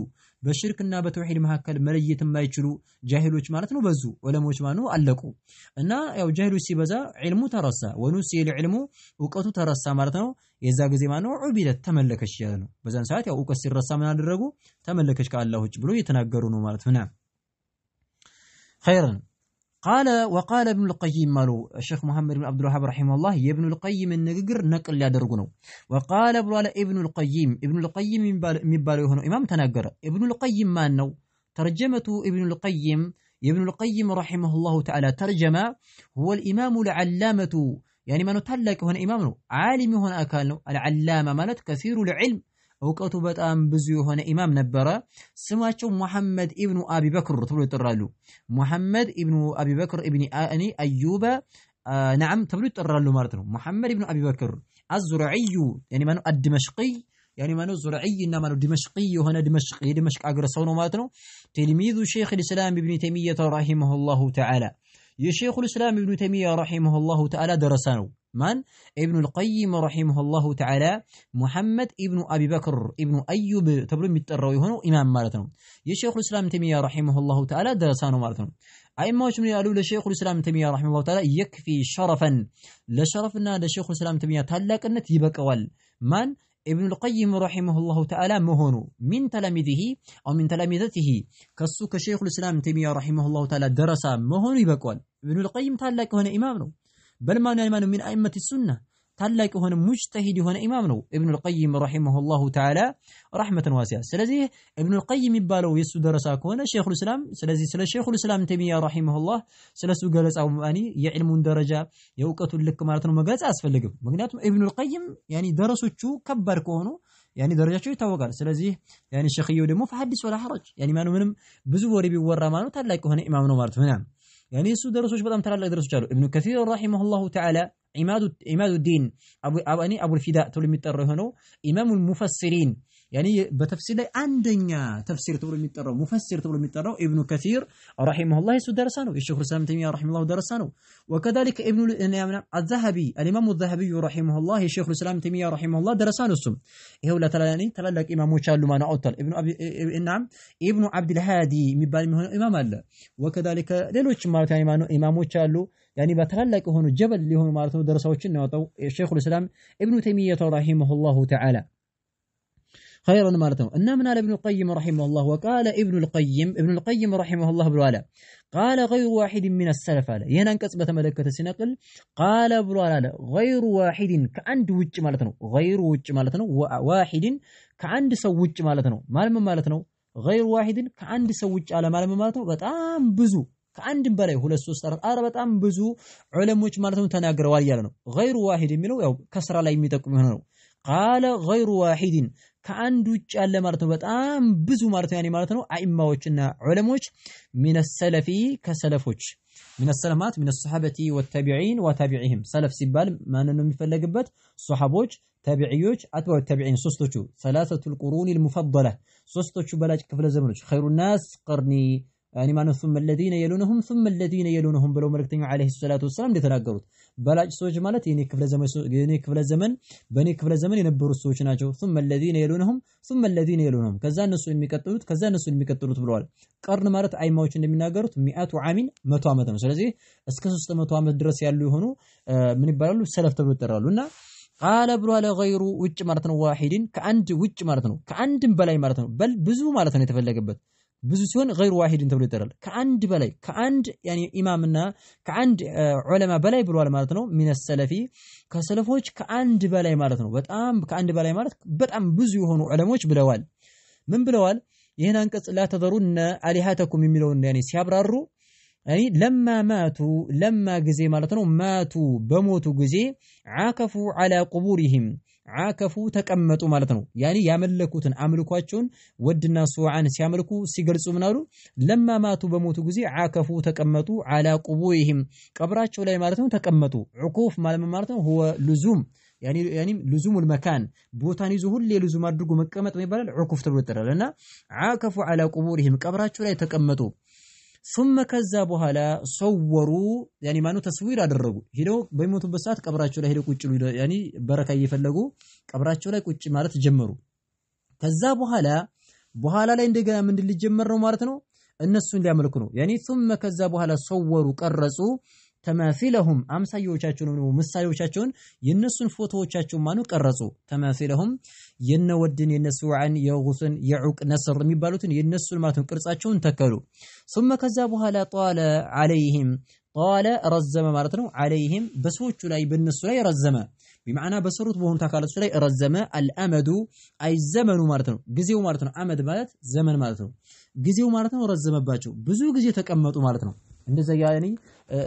በሽርክና በተውሂድ መካከል መለየት የማይችሉ ጃሂሎች ማለት ነው በዙ ዑለማዎች ማለት ነው አለቁ እና ያው ጃሂሎች ሲበዛ ዒልሙ ተረሳ ወኑሲል ዒልሙ ዕውቀቱ ተረሳ ማለት ነው የዛ ጊዜ ማለት ነው ዑቢደት ተመለከች ያለ ነው በዛን ሰዓት ያው ዕውቀት ሲረሳ ምን አደረጉ ተመለከች ከአላህ ውጭ ብሎ እየተናገሩ ነው ማለት ነው خيرا وقال ابن القيم مالو الشيخ محمد بن عبد الوهاب رحمه الله ابن القيم النغغر نقل ሊያደርጉ ነው وقال ابن القيم የሚባለው የሆነው ኢማም ተናገረ ابن القيم ማን ነው ترجمته ابن القيم رحمه الله تعالى ترجمه هو الامام العلامه يعني ማን ታላቅ የሆነ ኢማም ነው ዓሊም የሆነ አካል ነው العلامه ማለት كثير العلم ዕውቀቱ በጣም ብዙ የሆነ ኢማም ነበረ ስማቸው ሙሐመድ ኢብኑ አቢ በክር ተብሎ ይጠራሉ ሙሐመድ ኢብኑ አቢ በክር ኢብኒ አዩበ نعم ተብሎ ይጠራሉ ማለት ነው ሙሐመድ ኢብኑ አቢ በክር አዝሩዒ يعني ማነው አድመሽቂ يعني ማነው ዙርዒ እና ማነው ድመሽቂ የሆነ ድመሽቅ አገር ሰው ነው ማለት ነው تلميذ شيخ الاسلام ابن تيميه رحمه الله تعالى የሼኹ الاسلام ابن تيميه رحمه الله تعالى درس ነው من ابن القيم رحمه الله تعالى محمد ابن أبي بكر ابن أيوب تبلو متراو يهونو إمام مالتهم የሼኹ الاسلام تيمية رحمه الله تعالى درسانو مالتهم أئمة من يقولوا لشيخ الاسلام تيمية رحمه الله تعالى يكفي شرفا لشرفنا لشيخ الاسلام تيمية تلاقنت يبقوال من ابن القيم رحمه الله تعالى مهونو من تلاميذه أو من تلاميذته كسو كشيخ الاسلام تيمية رحمه الله تعالى درس مهونو يبقوال ابن القيم تلاق هنا إمام نو بل ما نعلم من أئمة السنة تلاقي هنا مجتهد هنا إمام نو ابن القيم رحمه الله تعالى رحمة واسعة سلازي ابن القيم يبالو يسو درساك هنا شيخ الإسلام سلازي سلا شيخ الإسلام تيمية رحمه الله سلاسو جلس أو ماني يعلم درجة يوقت لك مالتنا مجاز أسفل لكم مجناتهم ابن القيم يعني درسوا شو كبر كونه يعني درجة يتوقع سلازي يعني الشيخ يودمو فحدث ولا حرج يعني ما نمنم بزوري بيورا مانو تلاقي هنا إمام نو مارتو نعم يعني يسو درسوش بدام تلاقي درسوش قالوا ابن كثير رحمه الله تعالى عماد الدين أبو الفداء تقول متطرف هنا إمام المفسرين يعني بتفسير لي عندنا تفسير تقول متطرف مفسر تقول متطرف ابن كثير رحمه الله يسو درسانه الشيخ الإسلام تيمية رحمه الله درسانه وكذلك ابن الذهبي الإمام الذهبي رحمه الله الشيخ الإسلام تيمية رحمه الله درسانه السم هو لا تلاني تلالك إمام شالو ما نعطل نعم ابن عبد الهادي مبالي من إمام الله وكذلك ليلوش مالت يعني إمام شالو يعني بتلالك هون جبل اللي هو مالته درسوችን ነው الشيخ الإسلام ابن تيمية رحمه الله تعالى خيرا مالته ان من ابن القيم رحمه الله وقال ابن القيم رحمه الله بالوالا قال غير واحد من السلف على ينا انقص بتملكته سنقل قال بالوالا غير واحد كعند وجه مالته ነው غير وجه مالته ነው واحد كعند ሰው ውጭ ማለት ነው ማለት ነው غير واحد كعند ሰው ውጭ አለ ማለት ነው በጣም ብዙ ከአንድም በላይ 2 3 4 በጣም ብዙ ዑለሞች ማለት ነው ተናግረዋል ያለ ነው غير واحد የሚለው ያው ከስራ ላይ የሚጠቁም ነው قال غير واحد ከአንድ ውጭ ያለ ማለት ነው በጣም ብዙ ማለት ነው ማለት ነው አኢማዎችና ዑለሞች من السلف ከሰለፎች من السلامات من الصحابه والتابعين وتابعيهم سلف ሲባል ማንን ነው የሚፈልግበት ሱሐቦች ታቢዒዎች አጥባው ታቢዒን ሶስቶቹ ثلاثه القرون المفضله ሶስቶቹ በላጭ ክፍለ ዘመኖች خير الناس قرني يعني ما ثم الذين يلونهم ثم الذين يلونهم بلو ملكتني عليه الصلاه والسلام እንደተናገሩት በላጭ ሰዎች ማለት የኔ ክፍለ ዘመን በኔ ክፍለ ዘመን የነበሩ ሰዎች ናቸው ثم الذين يلونهم ثم الذين يلونهم ከዛ እነሱ የሚቀጥሉት ብለዋል ቀርን ማለት አይማዎች እንደሚናገሩት 100 ዓመት 100 ዓመት ነው ስለዚህ እስከ 300 ዓመት ድረስ ያሉ የሆኑ ምን ይባላሉ ሰለፍ ተብሎ ይጠራሉና قال ብሏል غير ውጭ ማለት ነው ዋሂድን ከአንድ ውጭ ማለት ነው ከአንድም በላይ ማለት ነው በል ብዙ ማለት ነው የተፈለገበት ብዙ ሲሆን غير واحد ተብሎ ይጠራል ከአንድ በላይ ከአንድ يعني ኢማምና ከአንድ ዑለማ በላይ ብሏል ማለት ነው من السلف ከሰለፎች ከአንድ በላይ ማለት ነው በጣም ከአንድ በላይ ማለት በጣም ብዙ የሆኑ ዑለሞች ብለዋል ምን ብለዋል ይሄን አንቀጽ لا تذرون آلهتكم የሚለውን يعني ሲያብራሩ يعني لما ጊዜ ማለት ነው ማቱ በሞቱ ጊዜ عاكفوا على قبورهم عاكፉ ተቀመጡ ማለት ነው ያኒ ያመለኩትን አምልኳቸውን ወድና ሱዓን ሲያመልኩ ሲገልጹ ምናሉ ለማ ማቱ በሞቱ ጊዜ عاكፉ ተቀመጡ على قبورهم ቀብራቸው ላይ ማለት ነው ተቀመጡ عكوف ማለት ነው هو لزوم يعني لزوم المكان ቦታን ይዞ ሁሌ لزوم አድርጎ መቀመጥ ይባላል عكوف ተብሎ ይጠራልና عاكፉ على قبورهم ቀብራቸው ላይ ተቀመጡ ثم ከዛ በኋላ ሰወሩ ያኒ ማኑ ተስዊር አደረጉ ሄደው በሚሞቱበት ሰዓት ቀብራቸው ላይ ሄደው ቁጭ ብለው ያኒ በረካ እየፈለጉ ቀብራቸው ላይ ቁጭ ማለት ጀመሩ ከዛ በኋላ ላይ እንደገና ምንድን ሊጀመር ነው ማለት ነው እነሱን ሊያመልኩ ነው ያኒ ثم ከዛ በኋላ ሰወሩ ቀረጹ ተማሲለሁም አምሳዮቻቸውን ነው ምሳሌዎቻቸውን የነሱን ፎቶዎቻቸውን ማኑ ቀረጹ ተማሲለሁም የነወድን የነሱዓን የጉስን የዑቅ ነስር የሚባሉትን የነሱን ማለት ነው ቅርጻቸውን ተከሉ ثم ከዛ በኋላ ጣለ عليهم ጣለ ረዘመ ማለት ነው عليهم በሰዎቹ ላይ በነሱ ላይ ረዘመ بمعنى በሰሩት በሆኑ ተካላቶች ላይ ረዘመ الامد አይ ዘመኑ ማለት ነው ጊዜው ማለት ነው አመድ ማለት ዘመን ማለት ነው ጊዜው ማለት ነው ረዘመባቸው ብዙ ጊዜ ተቀመጡ ማለት ነው እንደዛ ያኒ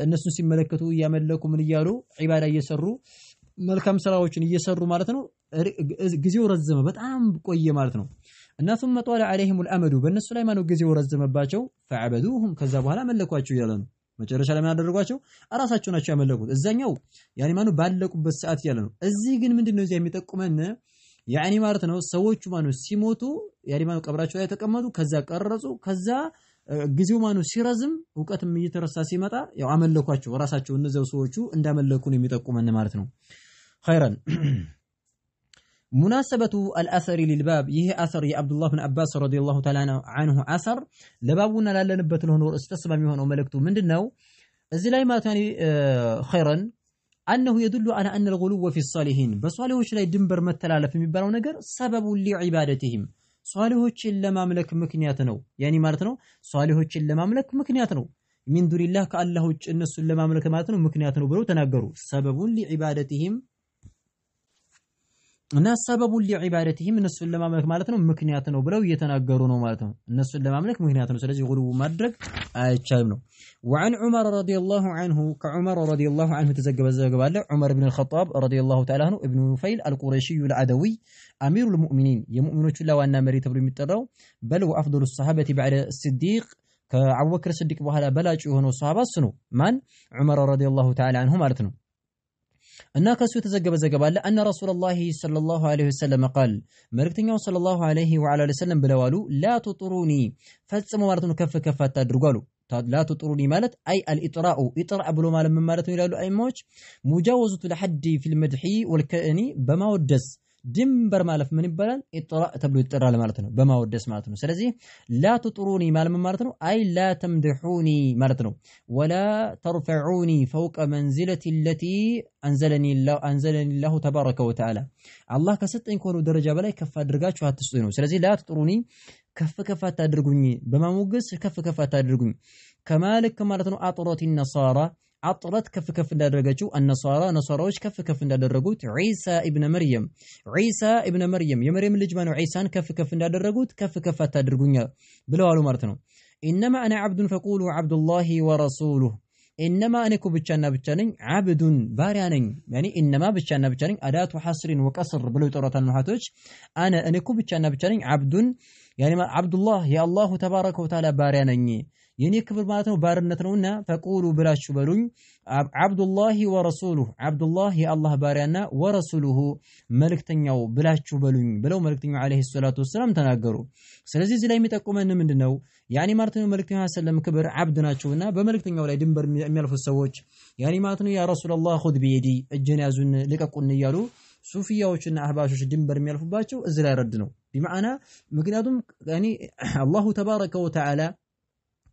እነሱን ሲመለከቱ ያመለኩ ምን ይያሉ ዒባዳ እየሰሩ መልካም ስራዎችን እየሰሩ ማለት ነው ጊዜው ረዘመ በጣም ቆየ ማለት ነው እና ثم طال عليهم الامد በእነሱ ላይ ማነው ጊዜው ረዘመባቸው فعبدوهم ከዛ በኋላ መለኳቸው ይላሉ መጨረሻ ላይ ያደረጓቸው አራሳቸው ናቸው ያመለኩት እዛኛው ያኒ ማነው ባለቁበት ሰዓት ያለ ነው እዚህ ግን ምንድነው እዚህ የሚጠቁመን ያኒ ማለት ነው ሰዎቹ ማነው ሲሞቱ ያኒ ማነው ቀብራቸው ላይ ተቀመጡ ከዛ ቀረጹ ከዛ ጊዜው ማኑ ሲረዝም ዕውቀትም እየተረሳ ሲመጣ ያው አመለኳቸው ራሳቸው እነዛው ሰዎቹ እንዳመለኩ ነው የሚጠቁመን ማለት ነው خيرا مناسبة الأثر للباب ይሄ አثر የአብዱ ላህ ብን አባስ ረዲየላሁ ተዓላ عنه አثር ለባቡና ላለንበት ነው እስተስባ የሚሆነው መልእክቱ ምንድነው እዚህ ላይ ማለት ያኒ خيرا أنه يدل على أن الغلو في الصالحين በሷሊሆች ላይ ድንበር መተላለፍ የሚባለው ነገር ሰበቡ لعبادتهم ሷሊሆችን ለማምለክ ምክንያት ነው ያኒ ማለት ነው ሷሊሆችን ለማምለክ ምክንያት ነው ሚን ዱሪላህ ከአላህ ውጭ እነሱን ለማምለክ ማለት ነው ምክንያት ነው ብለው ተናገሩ ሰበቡን لعبادتهم እና ሰበቡን لعبادتهم እነሱን ለማምለክ ማለት ነው ምክንያት ነው ብለው እየተናገሩ ነው ማለት ነው እነሱን ለማምለክ ምክንያት ነው ስለዚህ ጉልው ማድረግ አይቻልም ነው وعن عمر رضي الله عنه كعمر رضي الله عنه تزجب عمر بن الخطاب رضي الله تعالى عنه ابن نفيل القريشي العدوي أمير المؤمنين يمؤمنون لا وأن مريت بلو مترو بل وأفضل الصحابة بعد الصديق كأبو بكر الصديق وهلا بلاج هنا الصحابة سنو من عمر رضي الله تعالى عنه مارتنو الناس يتزجب أن رسول الله صلى الله عليه وسلم قال مركتني صلى الله عليه وعلى وسلم بلوالو لا تطروني فسموا مارتنو كف تدرجالو لا تطروني مالت أي الإطراء إطراء بلو مال من مالت يلالو أي موج مجاوزة الحد في المدح والكأني بما ودس ድንበር ማለፍ ምን ይባላል ኢጥራእ ተብሎ ይጠራል ማለት ነው በማወደስ ማለት ነው ስለዚህ لا تطروني ማለት ነው አይ لا تمدحوني ማለት ነው ولا ترفعوني فوق منزلتي التي انزلني الله تبارك وتعالى الله ከሰጠኝ ኮኑ ደረጃ በላይ ከፍ አድርጋችሁ አትስጡኝ ነው ስለዚህ لا تطروني ከፍ አታድርጉኝ በማሞገስ ከፍ አታድርጉኝ ከማልክ ማለት ነው አጥሮት النصارى አጥረት ከፍ እንዳደረገችው ነሷራዎች ከፍ እንዳደረጉት ዒሳ ኢብኑ መርየም የመርየም ልጅ ማነው ዒሳን ከፍ እንዳደረጉት ከፍ አታድርጉኛ ብለዋል ማለት ነው انما انا عبد فقولوا عبد الله ورسوله انما እኔ እኮ ብቻና ብቻ ነኝ አብዱን ባሪያ ነኝ يعني انما ብቻና ብቻ ነኝ አዳቱ ሐስሪን ወቀስር ብለው ይጠራታል ነሐቶች እኔ እኮ ብቻና ብቻ ነኝ አብዱን يعني አብዱላህ የአላሁ ተባረከ ወተዓላ ባሪያ ነኝ የኔ ክብር ማለት ነው ባርነት ነውና ፈቁሉ ብላችሁ በሉኝ አብዱላህ ወረሱሉሁ አብዱላህ የአላህ ባሪያና ወረሱሉሁ መልእክተኛው ብላችሁ በሉኝ ብለው መልእክተኛው አለይሂ ሰላቱ ወሰለም ተናገሩ ስለዚህ እዚህ ላይ የሚጠቁመን ምንድነው ያኒ ማለት ነው መልእክተኛው ሰለም ክብር አብድ ናቸውና በመልእክተኛው ላይ ድንበር የሚያልፉ ሰዎች ያኒ ማለት ነው ያ ረሱላህ ኹድ ቢየዲ እጄን ያዙን ልቀቁን እያሉ ሱፊያዎችና አህባሾች ድንበር የሚያልፉባቸው እዚህ ላይ ረድ ነው بمعنى ምክንያቱም ያኒ አላሁ ተባረከ ወተዓላ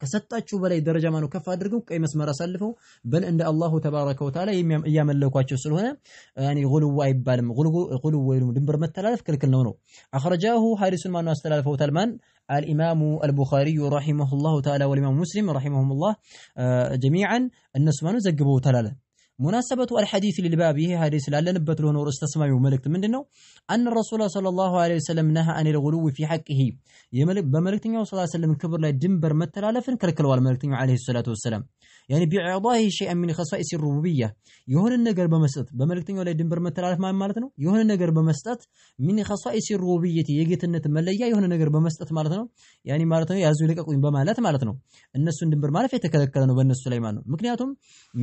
ከሰጣችሁ በላይ ደረጃ ማኑ ከፍ አድርገው ቀይ መስመር አሳልፈው በል እንደ አላሁ ተባረከ ወተዓላ ያመለኳቸው ስለሆነ ያኒ ጉልው አይባልም ጉልው ወይም ድንበር መተላለፍ ክልክል ነው አخرجه حارث ማኑ አስተላልፈው ተልማን الامام البخاري رحمه الله تعالى والامام مسلم رحمهم الله جميعا الناس ማኑ ዘግበው ተላለ مناسبة الحديث للباب هي حديث لالنبت له نور استسمعوا ملكت ምንድነው أن الرسول صلى الله عليه وسلم نهى عن الغلو في حقه በመልእክተኛው صلى الله عليه وسلم ክብር ላይ ድንበር መተላለፍን ከልክለዋል መልእክተኛው عليه الصلاة والسلام يعني بإعضائه شيئا من خصائص الربوبية የሆነ ነገር በመስጠት በመልእክተኛው ላይ ድንበር መተላለፍ ማለት ነው የሆነ ነገር በመስጠት من خصائص الربوبية የጌትነት መለያ የሆነ ነገር በመስጠት ማለት ነው يعني ማለት ነው ያዙ ልቀቁኝ በማለት ማለት ነው እነሱን ድንበር ማለፍ የተከለከለ ነው በእነሱ ላይ ማለት ነው ምክንያቱም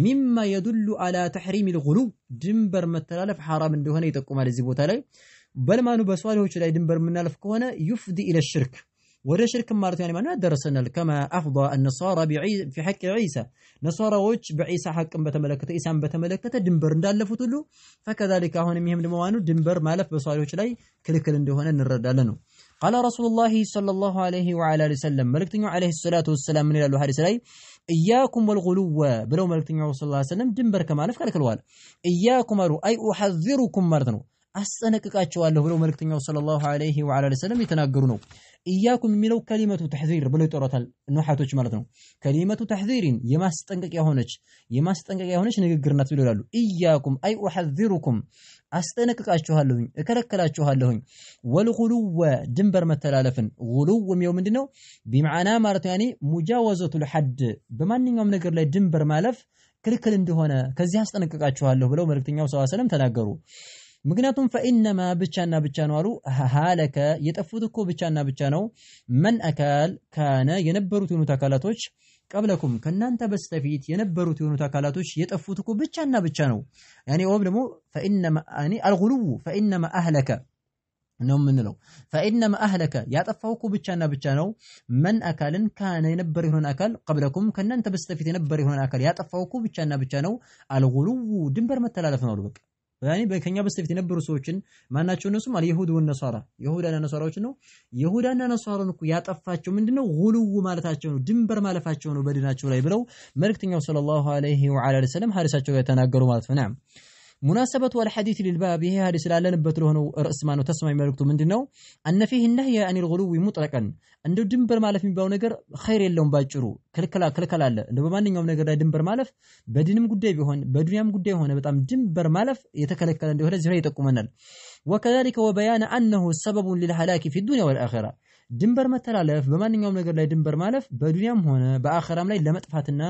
مما يدل على تحريم الغلو ድንበር መተላለፍ حرام እንደሆነ ይጠቁማል እዚህ ቦታ ላይ በልማኑ በሷሊሆች ላይ ድንበር ምናልፍ ከሆነ يفضي الى الشرك ወደ ሽርክ ማለት ያኔ ማን ያደረሰናል ከማ አፍضى النصارى في حق عيسى ነሷራዎች በዒሳ ሐቅን በተመለከተ ኢሳን በተመለከተ ድንበር እንዳለፉት ሁሉ فكذلك አሁንም ይሄም ደግሞ ድንበር ማለፍ በሷሊዎች ላይ ክልክል እንደሆነ እንረዳለን ነው قال رسول الله صلى الله عليه وعلى اله وسلم መልእክተኛው عليه الصلاه والسلام ምን ይላሉ ሐዲስ ላይ ኢያኩም ወልጉሉው ብለው መልእክተኛው ሰለላሁ ዐለይሂ ወሰለም ድንበር ከማለፍ ከልክለዋል ኢያኩም አሉ አይ ኡሐذركم ማለት ነው አስጠነቅቃቸዋለሁ ብለው መልእክተኛው ሰለላሁ ዐለይሂ ወዐለ ወሰለም የተናገሩ ነው ኢያኩም የሚለው ከሊመቱ ተሕዚር ብለው ይጠራታል ኑሐቶች ማለት ነው ከሊመቱ ተሕዚሪን የማስጠንቀቂያ ሆነች ንግግር ናት ብለው ይላሉ ኢያኩም አይ ኡሐذركم አስጠነቅቃችኋለሁኝ እከለከላችኋለሁኝ ወልጉሉው ድንበር መተላለፍን ጉሉው የሚለው ምንድነው ቢማዕና ማለት ያኒ ሙጃወዘቱል ሐድ በማንኛውም ነገር ላይ ድንበር ማለፍ ክልክል እንደሆነ ከዚህ አስጠነቅቃችኋለሁ ብለው መልእክተኛው ሰለላሁ ዐለይሂ ወሰለም ተናገሩ ምክንያቱም ፈኢነማ ብቻና ብቻ ነው አሉ ሃለከ የጠፉት እኮ ብቻና ብቻ ነው መን አካል ካነ የነበሩት የሆኑት አካላቶች ቀብለኩም ከናንተ በስተፊት የነበሩት የሆኑት አካላቶች የጠፉት እኮ ብቻና ብቻ ነው ያኒ ወብ ደግሞ ፈኢነማ አኒ አልጉሉው ፈኢነማ አህለከ ነው ምንለው ፈኢነማ አህለከ ያጠፋው እኮ ብቻና ብቻ ነው መን አካልን ካነ የነበረ የሆነ አካል ቀብለኩም ከናንተ በስተፊት የነበረ የሆነ አካል ያጠፋው እኮ ብቻና ብቻ ነው አልጉሉው ድንበር መተላለፍ ነው በቃ ያኒ በከኛ በስተፊት የነበሩ ሰዎችን ማናቸው እነሱም አልይሁድ ወነሷራ ይሁዳና ነሷራዎች ነው ይሁዳና ነሷራን እኮ ያጠፋቸው ምንድነው ጉሉው ማለታቸው ነው ድንበር ማለፋቸው ነው በዲናቸው ላይ ብለው መልእክተኛው ሰለላሁ ዐለይሂ ወዐለ ወሰለም ሐዲሳቸው ጋር ተናገሩ ማለት ነው نعم مناسبة والحديث للباب هي حديث لالنበት ለሆነው ርዕስ ማነው ተስማሚ መልእክቱ ምንድነው أن فيه النهي عن الغلو مطلقا እንደው ድንበር ማለፍ የሚባለው ነገር ኸይር የለውም ባጭሩ ክልክል አለ እንደው በማንኛውም ነገር ላይ ድንበር ማለፍ በዲንም ጉዳይ ቢሆን በዱንያም ጉዳይ ሆነ በጣም ድንበር ማለፍ የተከለከለ እንደሆነ እዚህ ላይ ይጠቁመናል وكذلك وبيان أنه سبب للهلاك في الدنيا والآخرة ድንበር መተላለፍ በማንኛውም ነገር ላይ ድንበር ማለፍ በዱንያም ሆነ በአኺራም ላይ ለመጥፋትና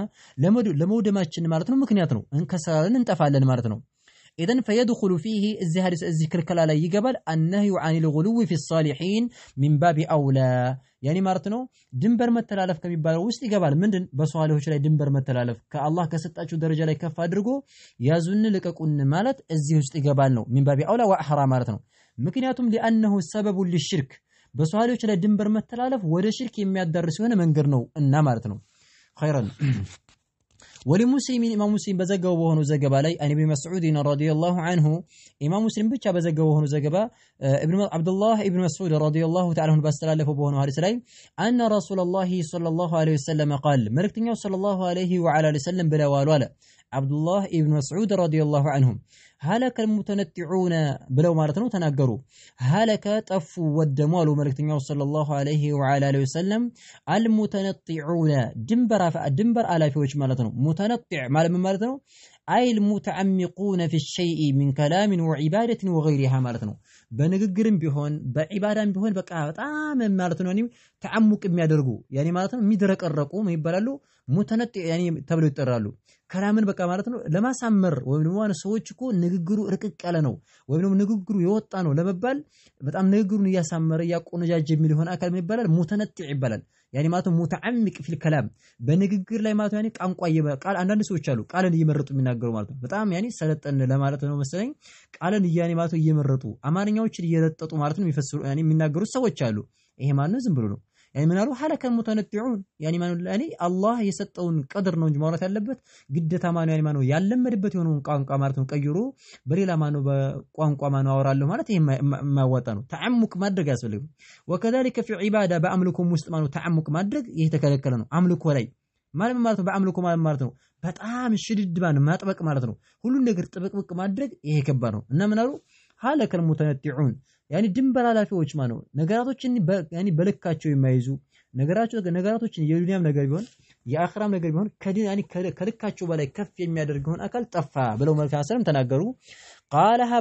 ለመውደማችን ማለት ነው ምክንያት ነው እንከሰራለን እንጠፋለን ማለት ነው إذن فيدخل فيه الزهر الذكر كلا لا يقبل النهي عن الغلو في الصالحين من باب أولى يعني مارتنو دنبر متلالف كميبالو وست يقبل من بصالحوش لا دنبر متلالف كالله كستأشو درجة لا يكفى درجو يظن لك كون مالت الزي وست يقبلنو من باب أولى وأحرى مارتنو مكنياتهم لأنه سبب للشرك بصالحوش لا دنبر متلالف ولا شرك يميادرس هنا منقرنو إننا مارتنو خيرا ولمسلم امام مسلم بزغوا بهونو زغبا لاي ان ابن مسعود رضي الله عنه امام مسلم ብቻ በዘገበው በሆኑ ዘገባ ابن عبد الله ابن مسعود رضي الله تعالى عنه ባስተላለፈው በሆኑ ሐዲስ ላይ ان رسول الله صلى الله عليه وسلم قال መልእክተኛው صلى الله عليه وعلى اله وسلم ብለዋል አለ عبد الله ابن مسعود رضي الله عنهم هلك المتنطعون ብለው ማለት ነው ተናገሩ هلك ጠፉ ወደሙ አሉ መልእክተኛው صلى الله عليه وعلى اله وسلم المتنطعون ድንበር አላፊዎች ማለት ነው متنطع ማለት ነው أي المتعمقون في الشيء من كلام وعبادة وغيرها ማለት ነው በንግግርም ቢሆን በዒባዳም ቢሆን በቃ በጣም ማለት ነው ተዓሙቅ የሚያደርጉ ያኒ ማለት ነው የሚደረቀረቁ ይባላሉ ሙተነጢዕ ያኒ ተብለው ይጠራሉ ከላምን በቃ ማለት ነው ለማሳመር ወይም ደግሞ ሰዎች እኮ ንግግሩ ርቅቅ ያለ ነው ወይም ደግሞ ንግግሩ የወጣ ነው ለመባል በጣም ንግግሩን ያሳመረ ያቆነጃጀ የሚል ሆነ አካል ምን ይባላል ሙተነጢዕ ይባላል ያኒ ማለት ሙተዓሚቅ في الكلام በንግግር ላይ ማለት ያኒ ቋንቋ ቃል አንዳንድ ሰዎች አሉ ቃልን እየመረጡ የሚናገሩ ማለት ነው በጣም ያኒ ሰለጠን ለማለት ነው መሰለኝ ቃልን ያኒ ማለት እየመረጡ አማርኛዎችን እየለጠጡ ማለት ነው የሚፈስሩ ያኒ የሚናገሩ ሰዎች አሉ ይሄ ማለት ነው ዝም ብሎ ነው يعني منالو حلك المتنطعون يعني منو يعني الله يسطون قدر ነው እንጂ ማውራት ያለበት ግዴታ ማኑ يعني ማኑ ያለመደበት የሆነውን ቋንቋ ማለት ነው ቀይሩ በሌላ ማኑ በቋንቋ ማኑ አወራለሁ ማለት ይሄ ማዋጣ ነው ተዓሙቅ ማድረግ ያስፈልግ وكذلك في عباده በአምልኮም ውስጥ ማኑ ተዓሙቅ ማድረግ ይሄ ተከለከለ ነው አምልኮ ላይ ማለት ነው በአምልኮ ማለት ነው በጣም ሽድድ ማጥበቅ ማለት ነው ሁሉን ነገር ጥብቅብቅ ማድረግ ይሄ ከባድ ነው እና ምናሉ حلك المتنطعون يعني ድንበር አላፊዎች ማለት ነው ነገራቶችን ያኒ በልካቸው የማይዙ ነገራቶችን የዱንያም ነገር ቢሆን የአኺራም ነገር ቢሆን ከዲን ያኒ ከልካቸው በላይ ከፍ የሚያደርገውን አካል ጠፋ ብለው መልካም ሰለም ተናገሩ قالها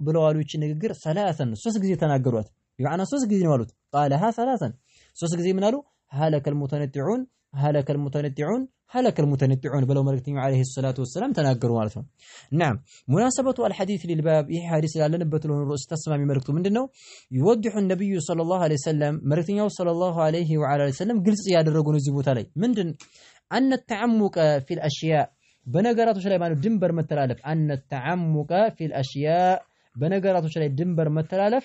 ብለዋሉች ንግግር ثلاثا ሶስት ጊዜ ተናገሯት يعني ሶስት ጊዜ ነው አሉት قالها ثلاثا ሶስት ጊዜ ምን አሉ هلك المتنطعون بلو مركتين عليه الصلاة والسلام تناقروا مالتهم نعم مناسبة الحديث للباب إيه حديث لأن نبتلون الرؤس تسمى من مركتهم من دنو يوضح النبي صلى الله عليه وسلم مركتين صلى الله عليه وعلى وسلم قلت سيادة الرقون الزبوت علي من دن أن التعمق في الأشياء بنقرات شليمان دنبر متلالف أن التعمق في الأشياء بنقرات شليمان دنبر متلالف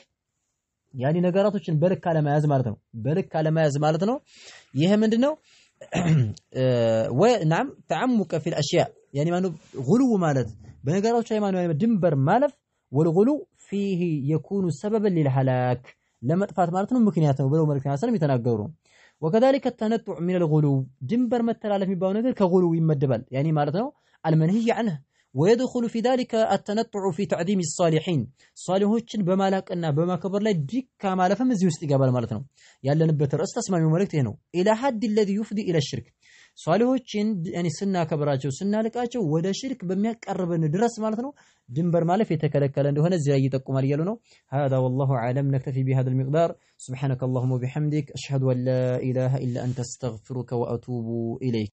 ያኒ ነገራቶችን በልክ አለመያዝ ማለት ነው በልክ አለመያዝ ማለት ነው ይሄ ምንድነው ونعم تعمق في الاشياء يعني ما غلو ማለት በነገራቶች ላይ ማነው ድንበር ማለፍ والغلو فيه يكون سببا للهلاك ለመጥፋት ማለት ነው ምክንያት ነው ብለው መልእክተኛ ሰለም የተናገሩ وكذلك التنطع من الغلو ድንበር መተላለፍ የሚባለው ነገር ከغلو ይመደባል يعني ማለት ነው المنهي عنه ويدخل في ذلك التنطع في تعظيم الصالحين صالحዎችን በማላቅና በማከበር ላይ ዲካ ማለፍም እዚህ ውስጥ ይገባል ማለት ነው ያለንበት ርዕስ ተስማሚው መልእክት ይሄ ነው الى حد الذي يفضي الى الشرك صالحዎችን يعني ስናከብራቸው ስናልቃቸው ወደ ሽርክ በሚያቀርበን ድረስ ማለት ነው ድንበር ማለፍ የተከለከለ እንደሆነ እዚህ ላይ ይጠቁማል ይያሉ ነው هذا والله اعلم نكتفي بهذا المقدار سبحانك اللهم وبحمدك اشهد ان لا اله الا انت استغفرك واتوب اليك